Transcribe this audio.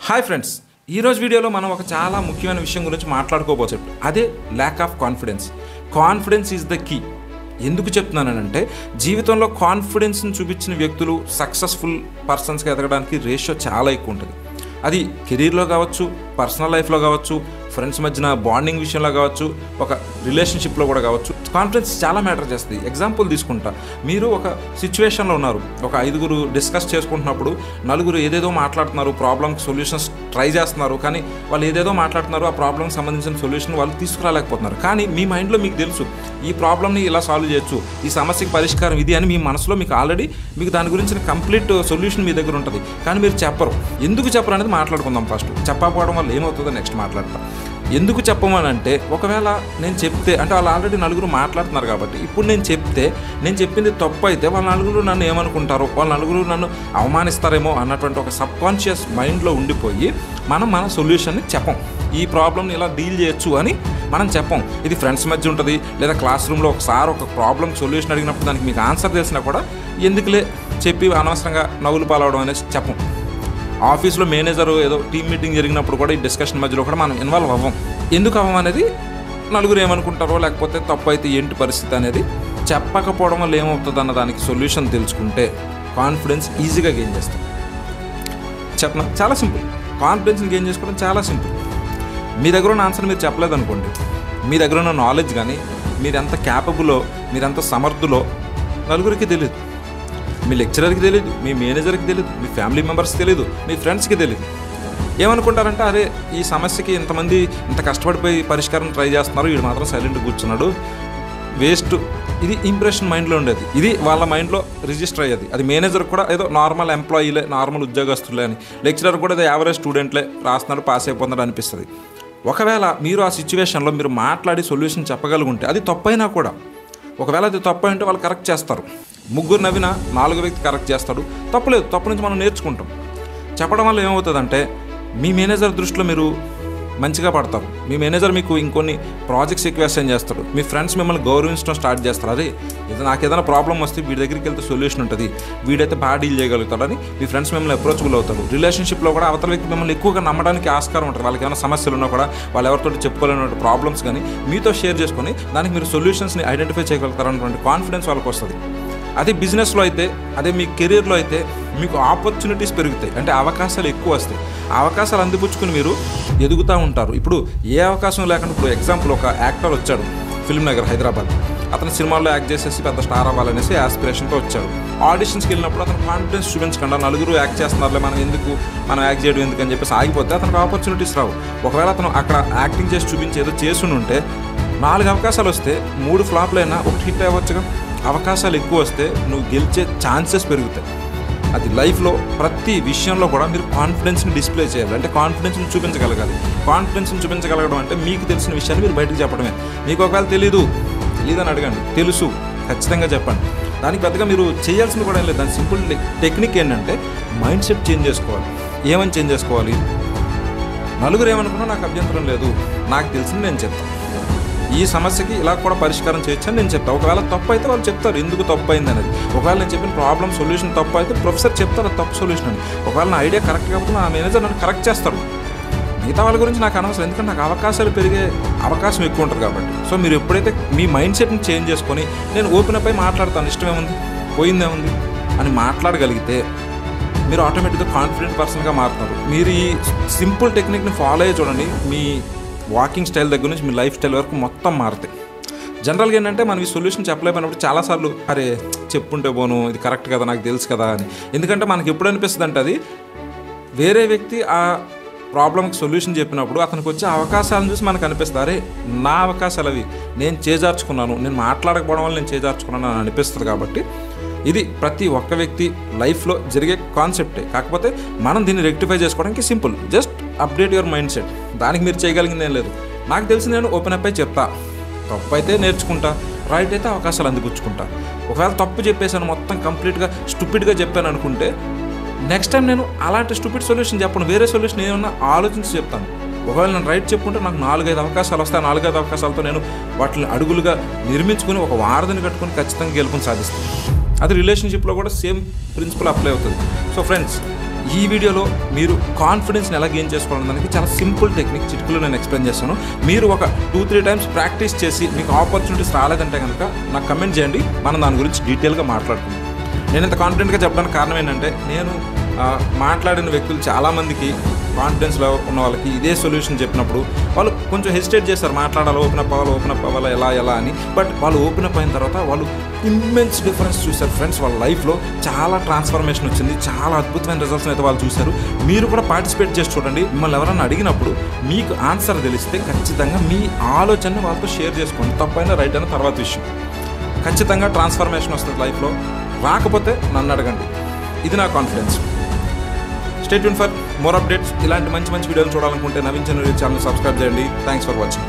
Hi friends, ఈరోజు వీడియోలో మనం ఒక చాలా ముఖ్యమైన విషయం గురించి మాట్లాడుకోబోతున్నాం. అదే lack of confidence. Confidence is the key. ఎందుకు చెప్తున్నానంటే జీవితంలో కాన్ఫిడెన్స్ని చూపించిన వ్యక్తులు సక్సెస్ఫుల్ పర్సన్స్గా ఎదగడానికి రేషియో చాలా ఎక్కువ ఉంటుంది. అది కెరీర్లో కావచ్చు, పర్సనల్ లైఫ్లో కావచ్చు, ఫ్రెండ్స్ మధ్యన బాండింగ్ విషయంలో కావచ్చు, ఒక రిలేషన్షిప్లో కూడా కావచ్చు. కాన్ఫిడెన్స్ చాలా మ్యాటర్ చేస్తుంది. ఎగ్జాంపుల్ తీసుకుంటా, మీరు ఒక సిచ్యువేషన్లో ఉన్నారు, ఒక 5గురు డిస్కస్ చేసుకుంటున్నప్పుడు నలుగురు ఏదేదో మాట్లాడుతున్నారు, ప్రాబ్లమ్కి సొల్యూషన్స్ ట్రై చేస్తున్నారు, కానీ వాళ్ళు ఏదేదో మాట్లాడుతున్నారు, ఆ ప్రాబ్లంకి సంబంధించిన సొల్యూషన్ వాళ్ళు తీసుకురాలేకపోతున్నారు. కానీ మీ మైండ్లో మీకు తెలుసు ఈ ప్రాబ్లమ్ని ఇలా సాల్వ్ చేయొచ్చు, ఈ సమస్యకి పరిష్కారం ఇది అని మీ మనసులో మీకు ఆల్రెడీ మీకు దాని గురించిన కంప్లీట్ సొల్యూషన్ మీ దగ్గర ఉంటుంది. కానీ మీరు చెప్పరు. ఎందుకు చెప్పరు అనేది మాట్లాడుకుందాం. ఫస్ట్ చెప్పకపోవడం వల్ల ఏమవుతుందో నెక్స్ట్ మాట్లాడతాం. ఎందుకు చెప్పమనంటే, ఒకవేళ నేను చెప్తే అంటే వాళ్ళు ఆల్రెడీ నలుగురు మాట్లాడుతున్నారు కాబట్టి ఇప్పుడు నేను చెప్పింది తప్పు అయితే వాళ్ళ నలుగురు నన్ను ఏమనుకుంటారో, వాళ్ళ నలుగురు నన్ను అవమానిస్తారేమో అన్నటువంటి ఒక సబ్కాన్షియస్ మైండ్లో ఉండిపోయి మన సొల్యూషన్ని చెప్పం. ఈ ప్రాబ్లమ్ని ఇలా డీల్ చేయొచ్చు అని మనం చెప్పం. ఇది ఫ్రెండ్స్ మధ్య ఉంటుంది, లేదా క్లాస్ రూమ్లో ఒకసారి ఒక ప్రాబ్లమ్ సొల్యూషన్ అడిగినప్పుడు దానికి మీకు ఆన్సర్ తెలిసినా కూడా ఎందుకులే చెప్పి అనవసరంగా నవ్వులు పాలవడం అనేది చెప్పం. ఆఫీస్లో మేనేజర్ ఏదో టీమ్ మీటింగ్ జరిగినప్పుడు కూడా ఈ డిస్కషన్ మధ్యలో కూడా మనం ఇన్వాల్వ్ అవ్వం. ఎందుకు అవ్వం అనేది నలుగురు ఏమనుకుంటారో, లేకపోతే తప్పు అయితే ఏంటి పరిస్థితి అనేది చెప్పకపోవడం వల్ల ఏమవుతుంది అన్న దానికి సొల్యూషన్ తెలుసుకుంటే కాన్ఫిడెన్స్ ఈజీగా గెయిన్ చేస్తాం. చెప్పనా? చాలా సింపుల్. కాన్ఫిడెన్స్ని గెయిన్ చేసుకోవడం చాలా సింపుల్. మీ దగ్గర ఉన్న ఆన్సర్ మీరు చెప్పలేదనుకోండి, మీ దగ్గర ఉన్న నాలెడ్జ్ కానీ మీరెంత క్యాపబులో, మీరెంత సమర్థులో నలుగురికి తెలియదు. మీ లెక్చరర్కి తెలియదు, మీ మేనేజర్కి తెలియదు, మీ ఫ్యామిలీ మెంబర్స్కి తెలియదు, మీ ఫ్రెండ్స్కి తెలియదు. ఏమనుకుంటారంటే, అరే ఈ సమస్యకి ఇంతమంది ఇంత కష్టపడిపోయి పరిష్కారం ట్రై చేస్తున్నారు, వీడు మాత్రం సైలెంట్గా కూర్చున్నాడు, వేస్ట్. ఇది ఇంప్రెషన్ మైండ్లో ఉండేది. ఇది వాళ్ళ మైండ్లో రిజిస్టర్ అయ్యేది. అది మేనేజర్ కూడా ఏదో నార్మల్ ఎంప్లాయీలే, నార్మల్ ఉద్యోగస్తులే అని, లెక్చరర్ కూడా ఏదో యావరేజ్ స్టూడెంట్లే, రాస్తున్నాడు, పాస్ అయిపోతున్నాడు అనిపిస్తుంది. ఒకవేళ మీరు ఆ సిచ్యువేషన్లో మీరు మాట్లాడి సొల్యూషన్ చెప్పగలుగుంటే, అది తప్పైనా కూడా, ఒకవేళ అది తప్పు అంటే వాళ్ళు కరెక్ట్ చేస్తారు. ముగ్గురు నవ్వినా 4వ వ్యక్తి కరెక్ట్ చేస్తాడు. తప్పులేదు, తప్పు నుంచి మనం నేర్చుకుంటాం. చెప్పడం వల్ల ఏమవుతుందంటే, మీ మేనేజర్ దృష్టిలో మీరు మంచిగా పడతారు. మీ మేనేజర్ మీకు ఇంకొన్ని ప్రాజెక్ట్స్ ఎక్కువ అసైన్ చేస్తాడు. మీ ఫ్రెండ్స్ మిమ్మల్ని గౌరవించడం స్టార్ట్ చేస్తారు. అదే ఇది నాకు ఏదైనా ప్రాబ్లం వస్తే వీడి దగ్గరికి వెళ్తే సొల్యూషన్ ఉంటుంది, వీడైతే బాగా డీల్ చేయగలుగుతాడని మీ ఫ్రెండ్స్ మిమ్మల్ని అప్రోచబుల్ అవుతారు. రిలేషన్షిప్లో కూడా అవతల వ్యక్తి మిమ్మల్ని ఎక్కువగా నమ్మడానికి ఆస్కారం ఉంటుంది. వాళ్ళకి ఏమైనా సమస్యలు ఉన్నా కూడా, వాళ్ళు ఎవరితో చెప్పుకోలేని ప్రాబ్లమ్స్ కానీ మీతో షేర్ చేసుకొని దానికి మీరు సొల్యూషన్స్ని ఐడెంటిఫై చేయగలుగుతారు అన్నటువంటి కాన్ఫిడెన్స్ వాళ్ళకి వస్తుంది. అదే బిజినెస్లో అయితే, అదే మీ కెరీర్లో అయితే మీకు ఆపర్చునిటీస్ పెరుగుతాయి, అంటే అవకాశాలు ఎక్కువ వస్తాయి. ఆ అవకాశాలు అందిపుచ్చుకుని మీరు ఎదుగుతూ ఉంటారు. ఇప్పుడు ఏ అవకాశం లేకుండా, ఇప్పుడు ఎగ్జాంపుల్ ఒక యాక్టర్ వచ్చాడు ఫిల్మ్ నగర్ హైదరాబాద్. అతను సినిమాల్లో యాక్ట్ చేసేసి పెద్ద స్టార్ అవ్వాలనేసి ఆస్పిరేషన్తో వచ్చాడు. ఆడిషన్స్కి వెళ్ళినప్పుడు అతను కాన్ఫిడెన్స్ చూపించకుండా, నలుగురు యాక్ట్ చేస్తున్నారులే, మనం యాక్ట్ చేయడం ఎందుకు అని చెప్పేసి ఆగిపోతే అతనికి ఆపర్చునిటీస్ రావు. ఒకవేళ అతను అక్కడ యాక్టింగ్ చేసి చూపించి ఏదో చేసుకుని ఉంటే 4 అవకాశాలు వస్తే 3 ఫ్లాప్లైనా 1 హిట్ అవ్వచ్చుగా. అవకాశాలు ఎక్కువ వస్తే నువ్వు గెలిచే ఛాన్సెస్ పెరుగుతాయి. అది లైఫ్లో ప్రతి విషయంలో కూడా మీరు కాన్ఫిడెన్స్ని డిస్ప్లే చేయాలి, అంటే కాన్ఫిడెన్స్ని చూపించగలగాలి. కాన్ఫిడెన్స్ని చూపించగలగడం అంటే మీకు తెలిసిన విషయాన్ని మీరు బయటకు చెప్పడమే. మీకు ఒకవేళ తెలియదని అడగండి, తెలుసు ఖచ్చితంగా చెప్పండి. దానికి పెద్దగా మీరు చేయాల్సింది కూడా ఏం లేదు. దాని సింపుల్ టెక్నిక్ ఏంటంటే మైండ్ సెట్ చేంజ్ చేసుకోవాలి. ఏమని చేంజ్ చేసుకోవాలి? నలుగురు ఏమనుకున్నా నాకు అభ్యంతరం లేదు, నాకు తెలిసింది నేను చెప్తాను, ఈ సమస్యకి ఇలా కూడా పరిష్కారం చేయొచ్చు అని నేను చెప్తాను. ఒకవేళ తప్పు అయితే వాళ్ళు చెప్తారు ఎందుకు తప్పు అయింది అనేది. ఒకవేళ నేను చెప్పిన ప్రాబ్లం సొల్యూషన్ తప్పు అయితే ప్రొఫెసర్ చెప్తారు అది తప్పు సొల్యూషన్ అని. ఒకవేళ నా ఐడియా కరెక్ట్ కాకపోతే నా మేనేజర్ నన్ను కరెక్ట్ చేస్తాడు. మిగతా వాళ్ళ గురించి నాకు అనవసరం, ఎందుకంటే నాకు అవకాశాలు పెరిగే అవకాశం ఎక్కువ ఉంటుంది కాబట్టి. సో మీరు ఎప్పుడైతే మీ మైండ్ సెట్ని చేంజ్ చేసుకొని, నేను ఓపెన్ అప్ అయి మాట్లాడతాను, ఇష్టమేముంది, పోయిందేముంది అని మాట్లాడగలిగితే మీరు ఆటోమేటిక్గా కాన్ఫిడెంట్ పర్సన్గా మారుతారు. మీరు ఈ సింపుల్ టెక్నిక్ని ఫాలో అయ్యి చూడండి, మీ వాకింగ్ స్టైల్ దగ్గర నుంచి మీ లైఫ్ స్టైల్ వరకు మొత్తం మారుతాయి. జనరల్గా ఏంటంటే మనం ఈ సొల్యూషన్ చెప్పలేకపోయినప్పుడు చాలాసార్లు అరే చెప్పుంటే పోను, ఇది కరెక్ట్ కదా, నాకు తెలుసు కదా అని. ఎందుకంటే మనకి ఎప్పుడు అనిపిస్తుంది అంటే, అది వేరే వ్యక్తి ఆ ప్రాబ్లంకి సొల్యూషన్ చెప్పినప్పుడు అతనికి వచ్చే అవకాశాలను చూసి మనకు అనిపిస్తుంది, అరే నా అవకాశాలు అవి, నేను చేజార్చుకున్నాను, నేను మాట్లాడకపోవడం వల్ల నేను చేజార్చుకున్నాను అని అనిపిస్తుంది. కాబట్టి ఇది ప్రతి ఒక్క వ్యక్తి లైఫ్లో జరిగే కాన్సెప్టే. కాకపోతే మనం దీన్ని రెక్టిఫై చేసుకోవడానికి simple, just update your mind set. దానికి మీరు చేయగలిగింది ఏం లేదు. నాకు తెలిసి నేను ఓపెన్ అప్ అయి చెప్తా, తప్పు అయితే నేర్చుకుంటా, రైట్ అయితే అవకాశాలు అందిపుచ్చుకుంటా. ఒకవేళ తప్పు చెప్పేసాను, మొత్తం కంప్లీట్గా స్టూపిడ్గా చెప్పాను అనుకుంటే, నెక్స్ట్ టైం నేను అలాంటి స్టూపిడ్ సొల్యూషన్ చెప్పను, వేరే సొల్యూషన్ ఏమన్నా ఆలోచించి చెప్తాను. ఒకవేళ నేను రైట్ చెప్పుకుంటే నాకు 4-5 అవకాశాలు వస్తాయి. 4-5 అవకాశాలతో నేను వాటిని అడుగులుగా నిర్మించుకుని ఒక వారధిని కట్టుకుని ఖచ్చితంగా గెలుపుని సాధిస్తాను. అది రిలేషన్షిప్లో కూడా సేమ్ ప్రిన్సిపల్ అప్లై అవుతుంది. సో ఫ్రెండ్స్, ఈ వీడియోలో మీరు కాన్ఫిడెన్స్ని ఎలా గెయిన్ చేసుకోవడానికి చాలా సింపుల్ టెక్నిక్ చిటికలో నేను ఎక్స్ప్లెయిన్ చేస్తాను. మీరు ఒక 2-3 టైమ్స్ ప్రాక్టీస్ చేసి మీకు ఆపర్చునిటీస్ రాలేదంటే కనుక నాకు కమెంట్ చేయండి, మనం దాని గురించి డీటెయిల్గా మాట్లాడుకుందాం. నేను ఇంత కాన్ఫిడెంట్గా చెప్పడానికి కారణం ఏంటంటే నేను మాట్లాడిన వ్యక్తులు చాలామందికి కాన్ఫిడెన్స్లో ఉన్న వాళ్ళకి ఇదే సొల్యూషన్ చెప్పినప్పుడు వాళ్ళు కొంచెం హెసిటేట్ చేస్తారు, మాట్లాడాలి, ఓపెన్ అప్ అవ్వాలి ఎలా అని. బట్ వాళ్ళు ఓపెన్ అప్ అయిన తర్వాత వాళ్ళు ఇమ్మెన్స్ డిఫరెన్స్ చూశారు ఫ్రెండ్స్. వాళ్ళ లైఫ్లో చాలా ట్రాన్స్ఫర్మేషన్ వచ్చింది, చాలా అద్భుతమైన రిజల్ట్స్ అయితే వాళ్ళు చూశారు. మీరు కూడా పార్టిసిపేట్ చేసి చూడండి. మిమ్మల్ని ఎవరైనా అడిగినప్పుడు మీకు ఆన్సర్ తెలిస్తే ఖచ్చితంగా మీ ఆలోచనని వాళ్ళతో షేర్ చేసుకోండి. తప్పైనా రైట్ అయినా తర్వాత విషయం. ఖచ్చితంగా ట్రాన్స్ఫర్మేషన్ వస్తుంది లైఫ్లో. రాకపోతే నన్ను అడగండి. ఇది నా confidence. Stay tune for more updates. ఇలాంటి మంచి వీడియోలు చూడాలనుకుంటే నవీన్ ఛానల్ సబ్స్క్రైబ్ చేయండి. Thanks for watching.